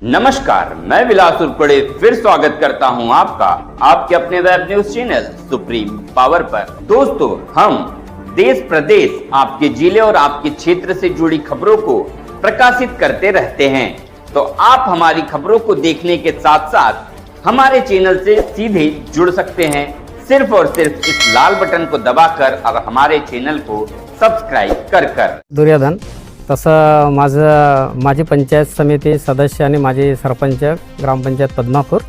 नमस्कार, मैं विलास उर्पड़े फिर स्वागत करता हूं आपका आपके अपने web news channel Supreme Power पर। दोस्तों, हम देश प्रदेश आपके जिले और आपके क्षेत्र से जुड़ी खबरों को प्रकाशित करते रहते हैं, तो आप हमारी खबरों को देखने के साथ साथ हमारे चैनल से सीधे जुड़ सकते हैं सिर्फ और सिर्फ इस लाल बटन को दबाकर और हमारे चॅनल को सबस्क्राईब कर। दुर्योधन तसं माझी पंचायत समिती सदस्य आणि माझी सरपंच ग्रामपंचायत पद्मापूर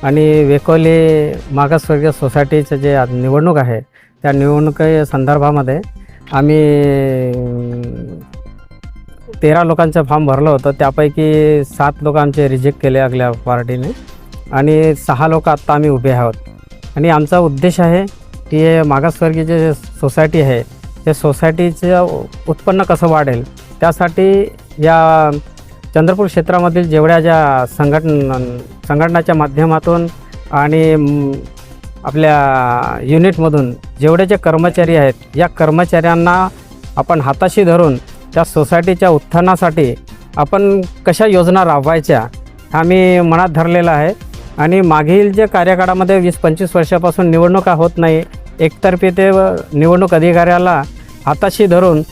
आणि वेकोली मागासवर्गीय सोसायटीचं जे निवडणूक आहे त्या निवडणुकी संदर्भामध्ये आम्ही 13 लोकांचं फॉर्म भरलं होतं। त्यापैकी 7 लोक आमचे रिजेक्ट केले अगल्या पार्टीने आणि 6 लोक आत्ता आम्ही उभे आहोत। आणि आमचा उद्देश आहे की हे मागासवर्गीय जे सोसायटी आहे त्या सोसायटीचं उत्पन्न कसं वाढेल त्यासाठी या चंद्रपूर क्षेत्रामधील जेवढ्या ज्या संघटनाच्या माध्यमातून आणि आपल्या युनिटमधून जेवढे जे कर्मचारी आहेत या कर्मचाऱ्यांना आपण हाताशी धरून त्या सोसायटीच्या उत्थानासाठी आपण कशा योजना राबवायच्या आम्ही मनात धरलेला आहे। आणि मागील जे कार्यकाळामध्ये 20-25 वर्षापासून निवडणुका होत नाही, एकतर्फी ते निवडणूक अधिकाऱ्याला हाताशी धरून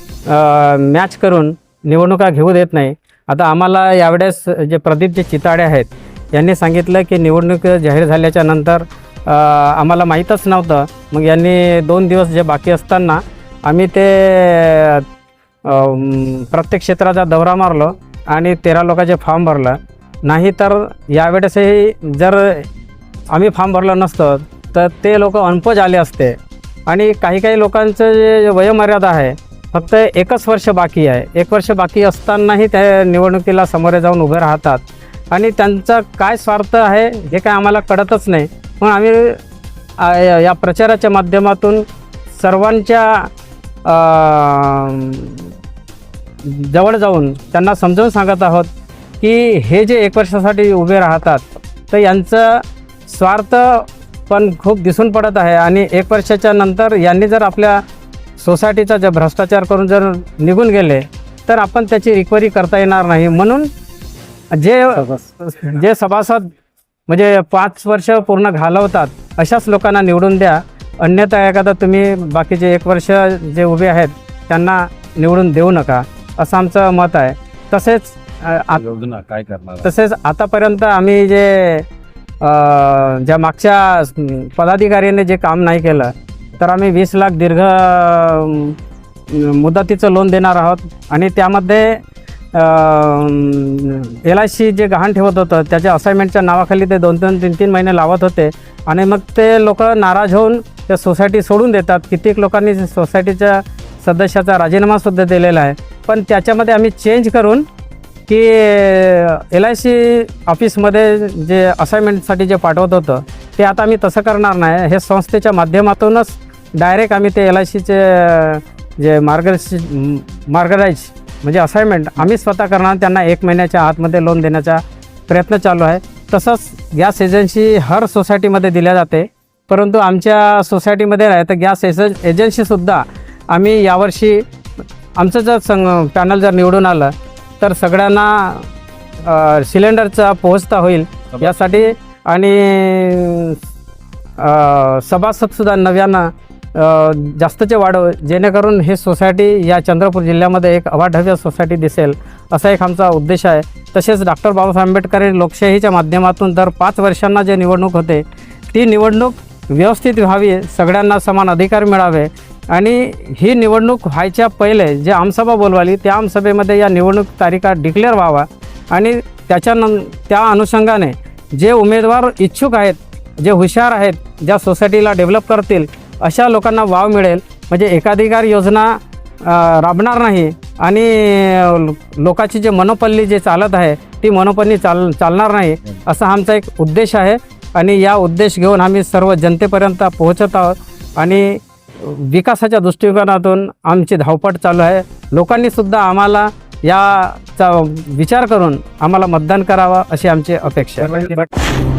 मॅच करून निवडणुका घेऊ देत नाही। आता आम्हाला यावेळेस जे प्रदीप चिताडे आहेत यांनी सांगितलं की निवडणूक जाहीर झाल्याच्या नंतर आम्हाला माहीतच नव्हतं। मग यांनी 2 दिवस जे बाकी असताना आम्ही ते प्रत्येक क्षेत्राचा दौरा मारलो आणि 13 लोकांचे फॉर्म भरलं। नाही तर यावेळेसही जर आम्ही फॉर्म भरलं नसतं तर ते लोक अनपज आले असते। आणि काही लोकांचं जे वयोमर्यादा आहे फक्त 1 वर्ष बाकी आहे, 1 वर्ष बाकी असतानाही त्या निवडणुकीला समोर जाऊन उभे राहतात आणि त्यांचा काय स्वार्थ आहे हे काय आम्हाला कळतच नाही। पण आम्ही या प्रचाराच्या माध्यमातून सर्वांच्या जवळ जाऊन त्यांना समजावून सांगत आहोत की हे जे 1 वर्षासाठी उभे राहतात तर यांचं स्वार्थ पण खूप दिसून पडत आहे आणि 1 वर्षाच्या नंतर यांनी जर आपल्या सोसायटीचा जे भ्रष्टाचार करून जर निघून गेले तर आपण त्याची रिकव्हरी करता येणार नाही। म्हणून जे सभासद म्हणजे 5 वर्ष पूर्ण घालवतात अशाच लोकांना निवडून द्या, अन्यथा एखादा तुम्ही बाकीचे 1 वर्ष जे उभे आहेत त्यांना निवडून देऊ नका असं आमचं मत आहे। तसेच योजना काय करणार, तसेच आतापर्यंत आम्ही जे ज्या मागच्या पदाधिकाऱ्याने जे काम नाही केलं तर आम्ही 20 लाख दीर्घ मुदतीचं लोन देणार आहोत। आणि त्यामध्ये LIC जे गहाण ठेवत होतं त्याच्या असाइनमेंटच्या नावाखाली ते 2-3 महिने लावत होते आणि मग ते लोक नाराज होऊन त्या सोसायटी सोडून देतात। कित्येक लोकांनी सोसायटीच्या सदस्याचा राजीनामासुद्धा दिलेला आहे। पण त्याच्यामध्ये आम्ही चेंज करून की LIC ऑफिसमध्ये जे असाइनमेंटसाठी जे पाठवत होतं ते आता आम्ही तसं करणार नाही। हे संस्थेच्या माध्यमातूनच डायरेक्ट आम्ही ते LICचे जे मार्गदर्श म्हणजे असाइनमेंट आम्ही स्वतः करणार, त्यांना 1 महिन्याच्या आतमध्ये लोन देण्याचा प्रयत्न चालू आहे। तसंच गॅस एजन्सी हर सोसायटीमध्ये दिल्या जाते, परंतु आमच्या सोसायटीमध्ये आहे तर गॅस एजन्सीसुद्धा आम्ही यावर्षी आमचं जर पॅनल जर निवडून आलं तर सगळ्यांना सिलेंडरचा पोहोचता होईल यासाठी आणि सभासदसुद्धा नव्यानं जास्तचे वाढव जेणेकरून हे सोसायटी या चंद्रपूर जिल्ह्यामध्ये एक अवाढव्य सोसायटी दिसेल असा एक आमचा उद्देश आहे। तसेच डॉक्टर बाबासाहेब आंबेडकर लोकशाहीच्या माध्यमातून दर 5 वर्षांना जे निवडणूक होते ती निवडणूक व्यवस्थित व्हावी, सगळ्यांना समान अधिकार मिळावे आणि ही निवडणूक व्हायच्या पहिले जे आमसभा बोलवाली त्या आमसभेमध्ये या निवडणूक तारीखा डिक्लेअर व्हावा आणि त्या अनुषंगाने जे उमेदवार इच्छुक आहेत, जे हुशार आहेत, ज्या सोसायटीला डेव्हलप करतील अशा लोकांना वाव मिळेल। म्हणजे एकाधिकार योजना राबणार नाही आणि लोकांची जे मनोपल्ली जे चालत आहे ती मनोपल्ली चालणार नाही असा आमचा एक उद्देश आहे। आणि या उद्देश घेऊन आम्ही सर्व जनतेपर्यंत पोहोचत आहोत आणि विकासाच्या दृष्टिकोनातून आमची धावपळ चालू आहे। लोकांनीसुद्धा आम्हाला याचा विचार करून आम्हाला मतदान करावं अशी आमची अपेक्षा आहे।